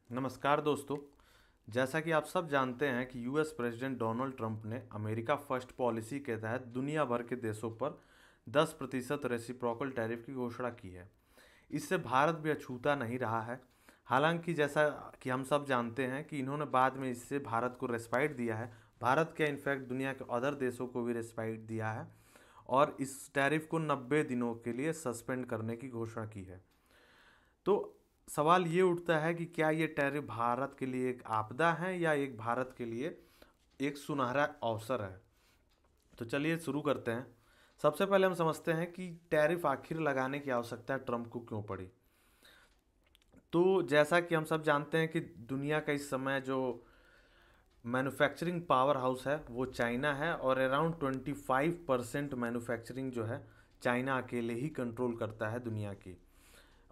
नमस्कार दोस्तों। जैसा कि आप सब जानते हैं कि यूएस प्रेसिडेंट डोनाल्ड ट्रंप ने अमेरिका फर्स्ट पॉलिसी के तहत दुनिया भर के देशों पर 10% रेसिप्रोकल टैरिफ की घोषणा की है। इससे भारत भी अछूता नहीं रहा है। हालांकि जैसा कि हम सब जानते हैं कि इन्होंने बाद में इससे भारत को रेस्पाइट दिया है। भारत के इनफैक्ट दुनिया के अदर देशों को भी रेस्पाइट दिया है और इस टैरिफ को 90 दिनों के लिए सस्पेंड करने की घोषणा की है। तो सवाल ये उठता है कि क्या ये टैरिफ भारत के लिए एक आपदा है या एक भारत के लिए एक सुनहरा अवसर है। तो चलिए शुरू करते हैं। सबसे पहले हम समझते हैं कि टैरिफ आखिर लगाने की आवश्यकता ट्रंप को क्यों पड़ी। तो जैसा कि हम सब जानते हैं कि दुनिया का इस समय जो मैन्युफैक्चरिंग पावर हाउस है वो चाइना है और अराउंड 25% मैन्युफैक्चरिंग जो है चाइना अकेले ही कंट्रोल करता है दुनिया की।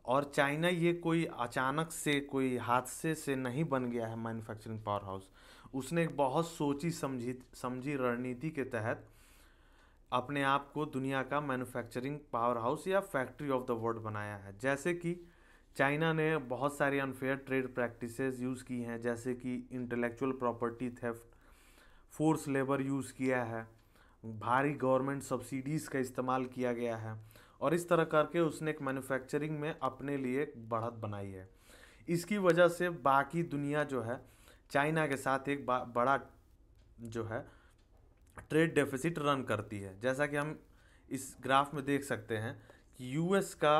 और चाइना ये कोई अचानक से कोई हादसे से नहीं बन गया है मैन्युफैक्चरिंग पावर हाउस। उसने एक बहुत सोची समझी समझी रणनीति के तहत अपने आप को दुनिया का मैन्युफैक्चरिंग पावर हाउस या फैक्ट्री ऑफ द वर्ल्ड बनाया है। जैसे कि चाइना ने बहुत सारी अनफेयर ट्रेड प्रैक्टिसेस यूज़ की हैं, जैसे कि intellectual property theft, force labour use किया है, भारी गवर्नमेंट सब्सिडीज़ का इस्तेमाल किया गया है और इस तरह करके उसने एक मैन्युफैक्चरिंग में अपने लिए एक बढ़त बनाई है। इसकी वजह से बाकी दुनिया जो है चाइना के साथ एक बड़ा जो है ट्रेड डेफिसिट रन करती है। जैसा कि हम इस ग्राफ में देख सकते हैं कि यूएस का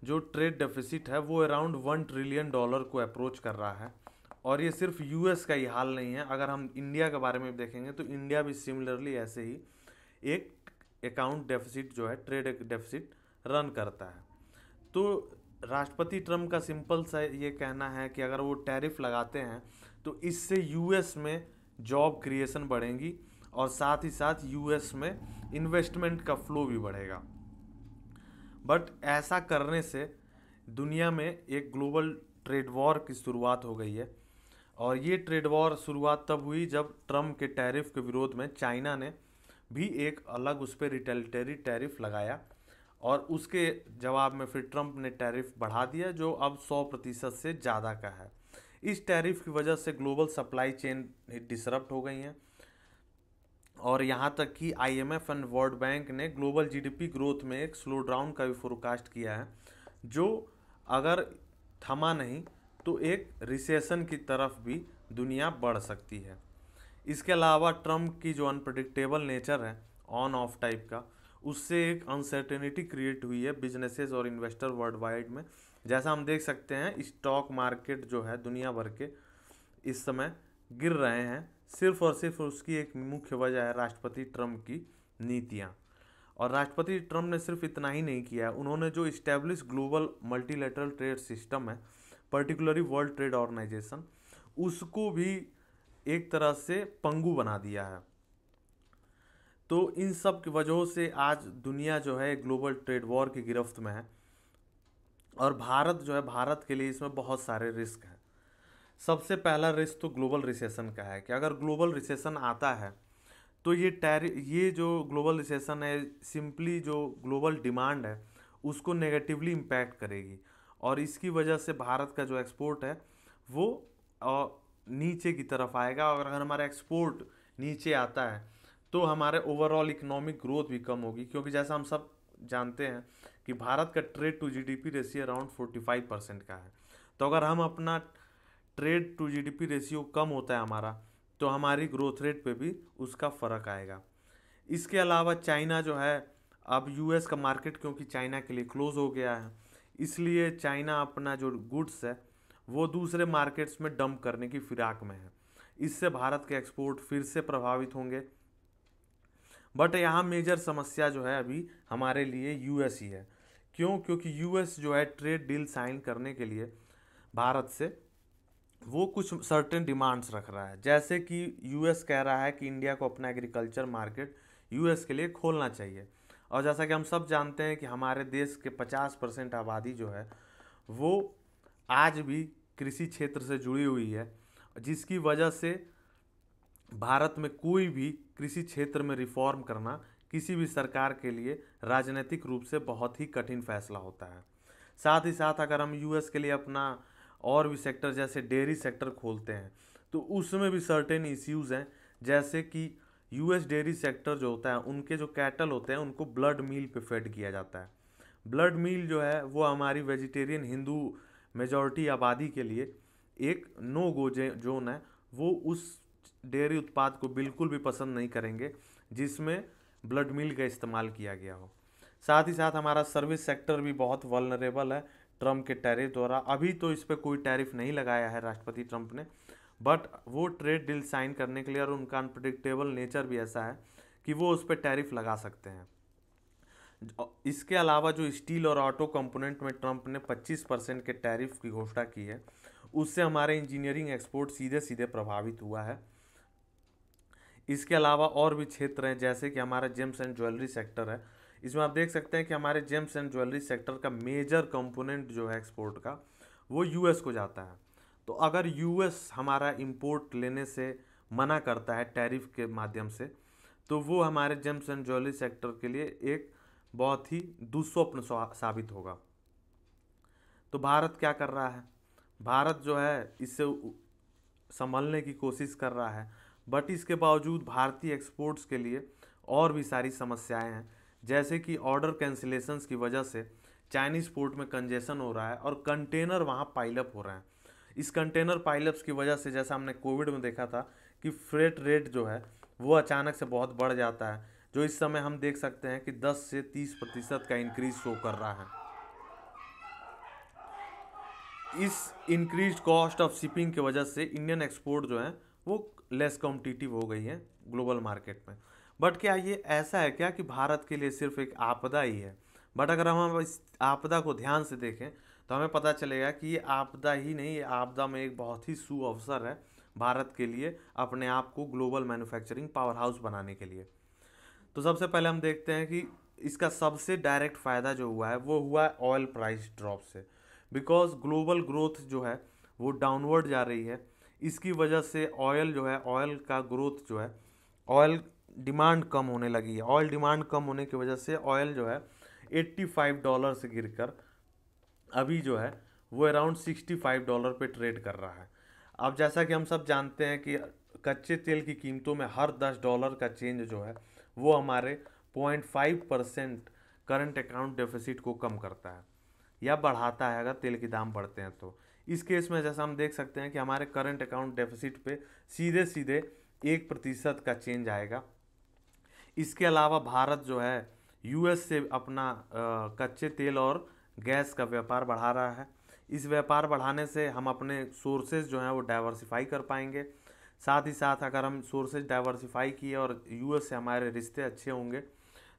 जो ट्रेड डेफिसिट है वो अराउंड $1 ट्रिलियन को अप्रोच कर रहा है। और ये सिर्फ यूएस का ही हाल नहीं है, अगर हम इंडिया के बारे में देखेंगे तो इंडिया भी सिमिलरली ऐसे ही एक अकाउंट डेफिसिट जो है ट्रेड डेफिसिट रन करता है। तो राष्ट्रपति ट्रम्प का सिंपल सा ये कहना है कि अगर वो टैरिफ लगाते हैं तो इससे यूएस में जॉब क्रिएशन बढ़ेगी और साथ ही साथ यूएस में इन्वेस्टमेंट का फ्लो भी बढ़ेगा। बट ऐसा करने से दुनिया में एक ग्लोबल ट्रेड वॉर की शुरुआत हो गई है। और ये ट्रेड वॉर शुरुआत तब हुई जब ट्रम्प के टैरिफ के विरोध में चाइना ने भी एक अलग उस पर रिटेलिटरी टैरिफ लगाया और उसके जवाब में फिर ट्रम्प ने टैरिफ बढ़ा दिया जो अब 100% से ज़्यादा का है। इस टैरिफ की वजह से ग्लोबल सप्लाई चेन डिसरप्ट हो गई हैं और यहाँ तक कि आईएमएफ एंड वर्ल्ड बैंक ने ग्लोबल जीडीपी ग्रोथ में एक स्लो डाउन का भी फोरकास्ट किया है, जो अगर थमा नहीं तो एक रिसेशन की तरफ भी दुनिया बढ़ सकती है। इसके अलावा ट्रम्प की जो अनप्रडिक्टेबल नेचर है ऑन ऑफ टाइप का, उससे एक अनसर्टेनिटी क्रिएट हुई है बिजनेसेस और इन्वेस्टर वर्ल्ड वाइड में। जैसा हम देख सकते हैं स्टॉक मार्केट जो है दुनिया भर के इस समय गिर रहे हैं, सिर्फ और सिर्फ उसकी एक मुख्य वजह है राष्ट्रपति ट्रम्प की नीतियाँ। और राष्ट्रपति ट्रम्प ने सिर्फ इतना ही नहीं किया है, उन्होंने जो establish global multilateral trade system है, पर्टिकुलरली वर्ल्ड ट्रेड ऑर्गेनाइजेशन, उसको भी एक तरह से पंगु बना दिया है। तो इन सब की वजहों से आज दुनिया जो है ग्लोबल ट्रेड वॉर की गिरफ्त में है और भारत जो है, भारत के लिए इसमें बहुत सारे रिस्क हैं। सबसे पहला रिस्क तो ग्लोबल रिसेशन का है कि अगर ग्लोबल रिसेशन आता है तो ये जो ग्लोबल रिसेशन है सिंपली जो ग्लोबल डिमांड है उसको नेगेटिवली इम्पैक्ट करेगी और इसकी वजह से भारत का जो एक्सपोर्ट है वो नीचे की तरफ आएगा। और अगर हमारा एक्सपोर्ट नीचे आता है तो हमारे ओवरऑल इकोनॉमिक ग्रोथ भी कम होगी, क्योंकि जैसा हम सब जानते हैं कि भारत का trade to GDP ratio around 45% का है। तो अगर हम अपना ट्रेड टू जीडीपी रेशियो कम होता है हमारा, तो हमारी ग्रोथ रेट पे भी उसका फ़र्क आएगा। इसके अलावा चाइना जो है, अब यूएस का मार्केट क्योंकि चाइना के लिए क्लोज हो गया है, इसलिए चाइना अपना जो गुड्स है वो दूसरे मार्केट्स में डंप करने की फिराक में है। इससे भारत के एक्सपोर्ट फिर से प्रभावित होंगे। बट यहाँ मेजर समस्या जो है अभी हमारे लिए यूएस ही है। क्यों? क्योंकि यूएस जो है ट्रेड डील साइन करने के लिए भारत से वो कुछ सर्टेन डिमांड्स रख रहा है। जैसे कि यूएस कह रहा है कि इंडिया को अपना एग्रीकल्चर मार्केट यूएस के लिए खोलना चाहिए। और जैसा कि हम सब जानते हैं कि हमारे देश के 50% आबादी जो है वो आज भी कृषि क्षेत्र से जुड़ी हुई है, जिसकी वजह से भारत में कोई भी कृषि क्षेत्र में रिफॉर्म करना किसी भी सरकार के लिए राजनीतिक रूप से बहुत ही कठिन फैसला होता है। साथ ही साथ अगर हम यूएस के लिए अपना और भी सेक्टर जैसे डेयरी सेक्टर खोलते हैं, तो उसमें भी सर्टेन इश्यूज हैं, जैसे कि यूएस डेयरी सेक्टर जो होता है, उनके जो कैटल होते हैं उनको ब्लड मील पे फेड किया जाता है। ब्लड मील जो है वो हमारी वेजिटेरियन हिंदू मेजॉरिटी आबादी के लिए एक नो गो जोन है। वो उस डेयरी उत्पाद को बिल्कुल भी पसंद नहीं करेंगे जिसमें ब्लड मील का इस्तेमाल किया गया हो। साथ ही साथ हमारा सर्विस सेक्टर भी बहुत वल्नरेबल है ट्रम्प के टैरिफ द्वारा। अभी तो इस पर कोई टैरिफ नहीं लगाया है राष्ट्रपति ट्रम्प ने, बट वो ट्रेड डील साइन करने के लिए, और उनका अनप्रडिक्टेबल नेचर भी ऐसा है कि वो उस पर टैरिफ लगा सकते हैं। इसके अलावा जो स्टील और ऑटो कंपोनेंट में ट्रंप ने 25% के टैरिफ की घोषणा की है, उससे हमारे इंजीनियरिंग एक्सपोर्ट सीधे सीधे प्रभावित हुआ है। इसके अलावा और भी क्षेत्र हैं, जैसे कि हमारा जेम्स एंड ज्वेलरी सेक्टर है। इसमें आप देख सकते हैं कि हमारे जेम्स एंड ज्वेलरी सेक्टर का मेजर कंपोनेंट जो है एक्सपोर्ट का, वो यूएस को जाता है। तो अगर यूएस हमारा इंपोर्ट लेने से मना करता है टैरिफ के माध्यम से, तो वो हमारे जेम्स एंड ज्वेलरी सेक्टर के लिए एक बहुत ही दुस्वप्न साबित होगा। तो भारत क्या कर रहा है? भारत जो है इससे संभलने की कोशिश कर रहा है, बट इसके बावजूद भारतीय एक्सपोर्ट्स के लिए और भी सारी समस्याएं हैं, जैसे कि ऑर्डर कैंसिलेशंस की वजह से चाइनीज़ पोर्ट में कंजेशन हो रहा है और कंटेनर वहाँ पाइलअप हो रहे हैं। इस कंटेनर पाइलअप्स की वजह से, जैसा हमने कोविड में देखा था कि फ्रेट रेट जो है वो अचानक से बहुत बढ़ जाता है, जो इस समय हम देख सकते हैं कि 10 से 30% का इंक्रीज शो कर रहा है। इस इंक्रीज कॉस्ट ऑफ शिपिंग की वजह से इंडियन एक्सपोर्ट जो है वो लेस कॉम्पिटिटिव हो गई है ग्लोबल मार्केट में। बट क्या ये ऐसा है क्या कि भारत के लिए सिर्फ एक आपदा ही है? बट अगर हम इस आपदा को ध्यान से देखें तो हमें पता चलेगा कि ये आपदा ही नहीं, ये आपदा में एक बहुत ही सुअवसर है भारत के लिए अपने आप को ग्लोबल मैन्युफैक्चरिंग पावर हाउस बनाने के लिए। तो सबसे पहले हम देखते हैं कि इसका सबसे डायरेक्ट फ़ायदा जो हुआ है वो हुआ है ऑयल प्राइस ड्रॉप से। बिकॉज ग्लोबल ग्रोथ जो है वो डाउनवर्ड जा रही है, इसकी वजह से ऑयल जो है, ऑयल का ग्रोथ जो है, ऑयल डिमांड कम होने लगी है। ऑयल डिमांड कम होने की वजह से ऑयल जो है $85 से गिरकर अभी जो है वो अराउंड $65 पे ट्रेड कर रहा है। अब जैसा कि हम सब जानते हैं कि कच्चे तेल की कीमतों में हर $10 का चेंज जो है वो हमारे 0.5% करंट अकाउंट डेफिसिट को कम करता है या बढ़ाता है अगर तेल के दाम बढ़ते हैं। तो इस केस में जैसा हम देख सकते हैं कि हमारे करंट अकाउंट डेफिसिट पे सीधे सीधे 1% का चेंज आएगा। इसके अलावा भारत जो है यूएस से अपना कच्चे तेल और गैस का व्यापार बढ़ा रहा है। इस व्यापार बढ़ाने से हम अपने सोर्सेज जो हैं वो डाइवर्सिफाई कर पाएंगे। साथ ही साथ अगर हम सोर्सेज डाइवर्सिफाई किए और यूएस से हमारे रिश्ते अच्छे होंगे,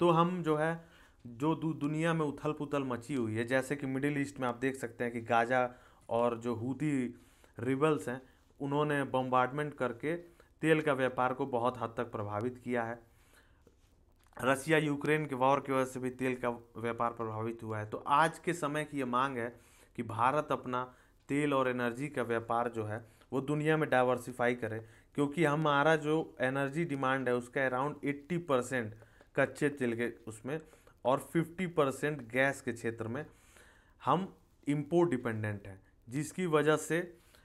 तो हम जो है जो दुनिया में उथल पुथल मची हुई है, जैसे कि मिडिल ईस्ट में आप देख सकते हैं कि गाजा और जो हूती रिबल्स हैं उन्होंने बम्बार्डमेंट करके तेल का व्यापार को बहुत हद तक प्रभावित किया है। रसिया यूक्रेन के वॉर की वजह से भी तेल का व्यापार प्रभावित हुआ है। तो आज के समय की ये मांग है कि भारत अपना तेल और एनर्जी का व्यापार जो है वो दुनिया में डाइवर्सिफाई करे, क्योंकि हमारा जो एनर्जी डिमांड है उसका अराउंड 80% कच्चे तेल के उसमें और 50% गैस के क्षेत्र में हम इम्पोर्ट डिपेंडेंट हैं, जिसकी वजह से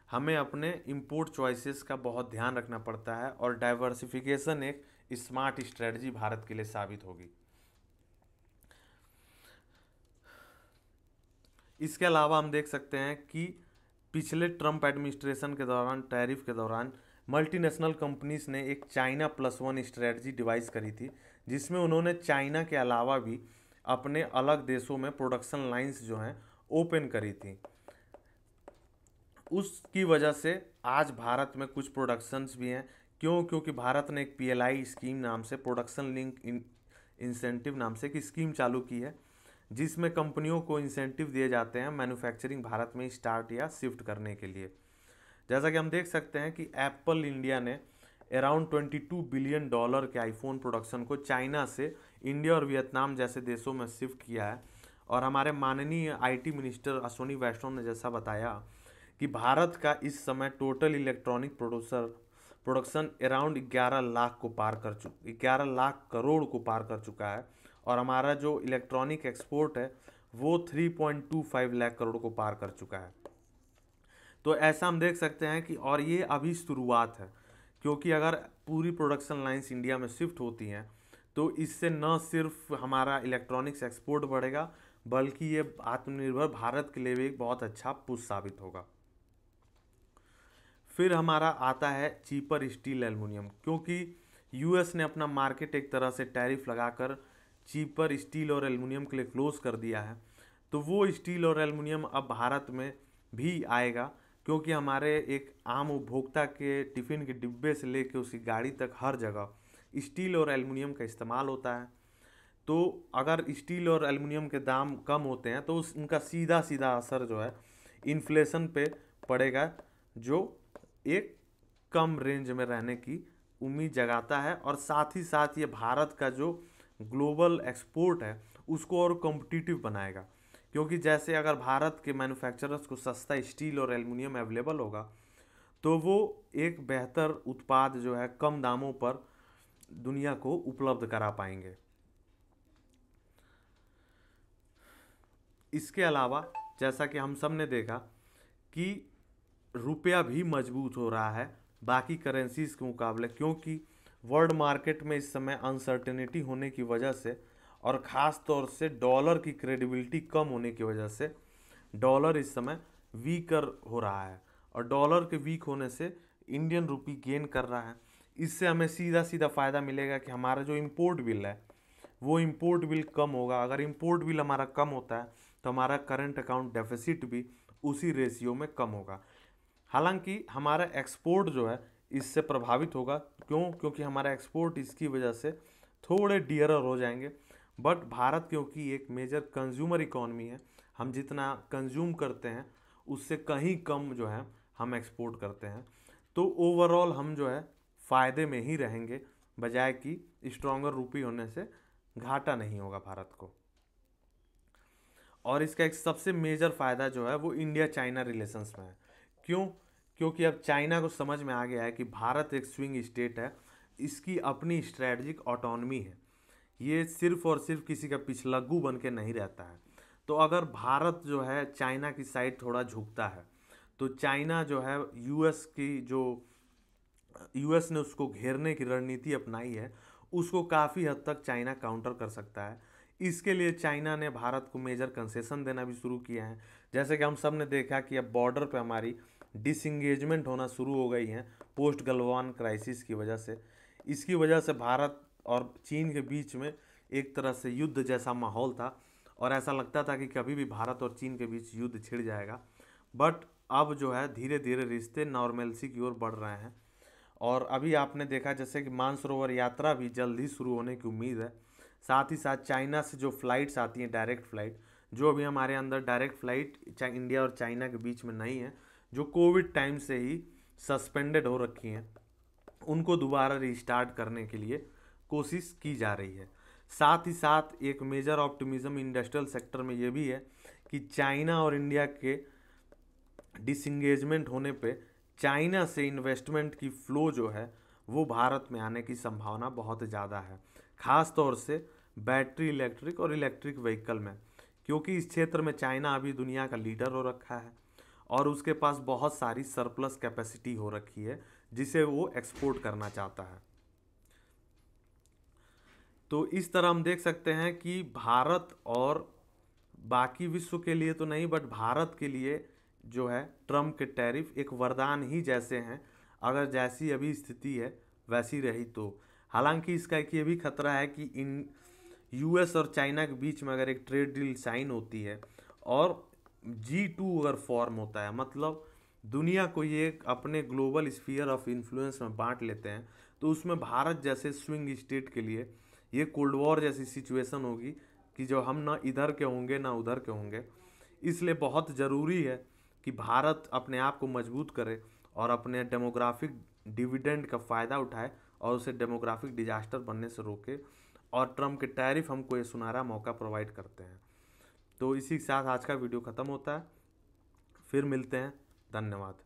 हमें अपने इम्पोर्ट चॉइसेस का बहुत ध्यान रखना पड़ता है और डाइवर्सिफिकेशन एक स्मार्ट स्ट्रेटजी भारत के लिए साबित होगी। इसके अलावा हम देख सकते हैं कि पिछले ट्रम्प एडमिनिस्ट्रेशन के दौरान, टैरिफ के दौरान, मल्टीनेशनल कंपनीज ने एक चाइना +1 स्ट्रेटजी डिवाइस करी थी, जिसमें उन्होंने चाइना के अलावा भी अपने अलग देशों में प्रोडक्शन लाइंस जो हैं ओपन करी थी। उसकी वजह से आज भारत में कुछ प्रोडक्शंस भी हैं। क्योंकि भारत ने एक PLI स्कीम नाम से, प्रोडक्शन लिंक इंसेंटिव नाम से एक स्कीम चालू की है, जिसमें कंपनियों को इंसेंटिव दिए जाते हैं मैन्युफैक्चरिंग भारत में स्टार्ट या शिफ्ट करने के लिए। जैसा कि हम देख सकते हैं कि एप्पल इंडिया ने अराउंड $22 बिलियन के आईफोन प्रोडक्शन को चाइना से इंडिया और वियतनाम जैसे देशों में शिफ्ट किया है। और हमारे माननीय IT मिनिस्टर अश्विनी वैष्णव ने जैसा बताया कि भारत का इस समय total electronic production around 11 lakh crore को पार कर चुका है, और हमारा जो इलेक्ट्रॉनिक एक्सपोर्ट है वो 3.25 लाख करोड़ को पार कर चुका है। तो ऐसा हम देख सकते हैं कि, और ये अभी शुरुआत है, क्योंकि अगर पूरी प्रोडक्शन लाइंस इंडिया में शिफ्ट होती हैं तो इससे न सिर्फ हमारा इलेक्ट्रॉनिक्स एक्सपोर्ट बढ़ेगा, बल्कि ये आत्मनिर्भर भारत के लिए भी एक बहुत अच्छा पुश साबित होगा। फिर हमारा आता है चीपर स्टील एल्युमिनियम, क्योंकि यूएस ने अपना मार्केट एक तरह से टैरिफ लगाकर चीपर स्टील और एल्युमिनियम के लिए क्लोज कर दिया है। तो वो स्टील और एल्युमिनियम अब भारत में भी आएगा, क्योंकि हमारे एक आम उपभोक्ता के टिफ़िन के डिब्बे से लेकर उसकी गाड़ी तक हर जगह स्टील और एल्युमिनियम का इस्तेमाल होता है। तो अगर स्टील और एल्युमिनियम के दाम कम होते हैं तो उनका सीधा सीधा असर जो है इन्फ्लेशन पे पड़ेगा, जो एक कम रेंज में रहने की उम्मीद जगाता है। और साथ ही साथ ये भारत का जो ग्लोबल एक्सपोर्ट है उसको और कॉम्पिटिटिव बनाएगा, क्योंकि जैसे अगर भारत के मैन्युफैक्चरर्स को सस्ता स्टील और एल्युमिनियम अवेलेबल होगा तो वो एक बेहतर उत्पाद जो है कम दामों पर दुनिया को उपलब्ध करा पाएंगे। इसके अलावा जैसा कि हम सब ने देखा कि रुपया भी मजबूत हो रहा है बाकी करेंसीज के मुकाबले, क्योंकि वर्ल्ड मार्केट में इस समय अनसर्टेनिटी होने की वजह से और ख़ास तौर से डॉलर की क्रेडिबिलिटी कम होने की वजह से डॉलर इस समय वीकर हो रहा है, और डॉलर के वीक होने से इंडियन रुपी गेन कर रहा है। इससे हमें सीधा सीधा फ़ायदा मिलेगा कि हमारा जो इम्पोर्ट बिल है वो इम्पोर्ट बिल कम होगा। अगर इम्पोर्ट बिल हमारा कम होता है तो हमारा करंट अकाउंट डेफिसिट भी उसी रेशियो में कम होगा। हालांकि हमारा एक्सपोर्ट जो है इससे प्रभावित होगा, क्योंकि हमारा एक्सपोर्ट इसकी वजह से थोड़े डियरर हो जाएंगे। बट भारत क्योंकि एक मेजर कंज्यूमर इकोनॉमी है, हम जितना कंज्यूम करते हैं उससे कहीं कम जो है हम एक्सपोर्ट करते हैं, तो ओवरऑल हम जो है फ़ायदे में ही रहेंगे, बजाय कि स्ट्रॉन्गर रुपी होने से घाटा नहीं होगा भारत को। और इसका एक सबसे मेजर फ़ायदा जो है वो इंडिया चाइना रिलेशंस में है। क्योंकि अब चाइना को समझ में आ गया है कि भारत एक स्विंग स्टेट है, इसकी अपनी स्ट्रेटजिक ऑटोनॉमी है, ये सिर्फ और सिर्फ किसी का पिछलग्गू बन के नहीं रहता है। तो अगर भारत जो है चाइना की साइड थोड़ा झुकता है तो चाइना जो है यूएस ने उसको घेरने की रणनीति अपनाई है, उसको काफ़ी हद तक चाइना काउंटर कर सकता है। इसके लिए चाइना ने भारत को मेजर कंसेशन देना भी शुरू किया है। जैसे कि हम सब ने देखा कि अब बॉर्डर पे हमारी डिसंगेजमेंट होना शुरू हो गई है पोस्ट गलवान क्राइसिस की वजह से। इसकी वजह से भारत और चीन के बीच में एक तरह से युद्ध जैसा माहौल था, और ऐसा लगता था कि कभी भी भारत और चीन के बीच युद्ध छिड़ जाएगा। बट अब जो है धीरे धीरे रिश्ते नॉर्मलसी की ओर बढ़ रहे हैं, और अभी आपने देखा जैसे कि मानसरोवर यात्रा भी जल्द ही शुरू होने की उम्मीद है। साथ ही साथ चाइना से जो फ़्लाइट्स आती हैं डायरेक्ट फ़्लाइट, जो अभी हमारे अंदर डायरेक्ट फ़्लाइट इंडिया और चाइना के बीच में नहीं है, जो कोविड टाइम से ही सस्पेंडेड हो रखी हैं, उनको दोबारा रिस्टार्ट करने के लिए कोशिश की जा रही है। साथ ही साथ एक मेजर ऑप्टिमिज्म इंडस्ट्रियल सेक्टर में ये भी है कि चाइना और इंडिया के डिसंगेजमेंट होने पे चाइना से इन्वेस्टमेंट की फ़्लो जो है वो भारत में आने की संभावना बहुत ज़्यादा है, ख़ास तौर से बैटरी इलेक्ट्रिक और इलेक्ट्रिक व्हीकल में, क्योंकि इस क्षेत्र में चाइना अभी दुनिया का लीडर हो रखा है और उसके पास बहुत सारी सरप्लस कैपेसिटी हो रखी है जिसे वो एक्सपोर्ट करना चाहता है। तो इस तरह हम देख सकते हैं कि भारत और बाकी विश्व के लिए तो नहीं, बट भारत के लिए जो है ट्रम्प के टैरिफ एक वरदान ही जैसे हैं, अगर जैसी अभी स्थिति है वैसी रही तो। हालांकि इसका एक ये भी खतरा है कि इन यूएस और चाइना के बीच में अगर एक ट्रेड डील साइन होती है और G2 अगर फॉर्म होता है, मतलब दुनिया को ये अपने ग्लोबल स्फीयर ऑफ इन्फ्लुएंस में बांट लेते हैं, तो उसमें भारत जैसे स्विंग स्टेट के लिए ये कोल्ड वॉर जैसी सिचुएशन होगी कि जो हम ना इधर के होंगे ना उधर के होंगे। इसलिए बहुत ज़रूरी है कि भारत अपने आप को मजबूत करे और अपने डेमोग्राफिक डिविडेंड का फ़ायदा उठाए और उसे डेमोग्राफिक डिजास्टर बनने से रोके, और ट्रम्प के टैरिफ हमको ये सुनहरा मौका प्रोवाइड करते हैं। तो इसी के साथ आज का वीडियो ख़त्म होता है, फिर मिलते हैं, धन्यवाद।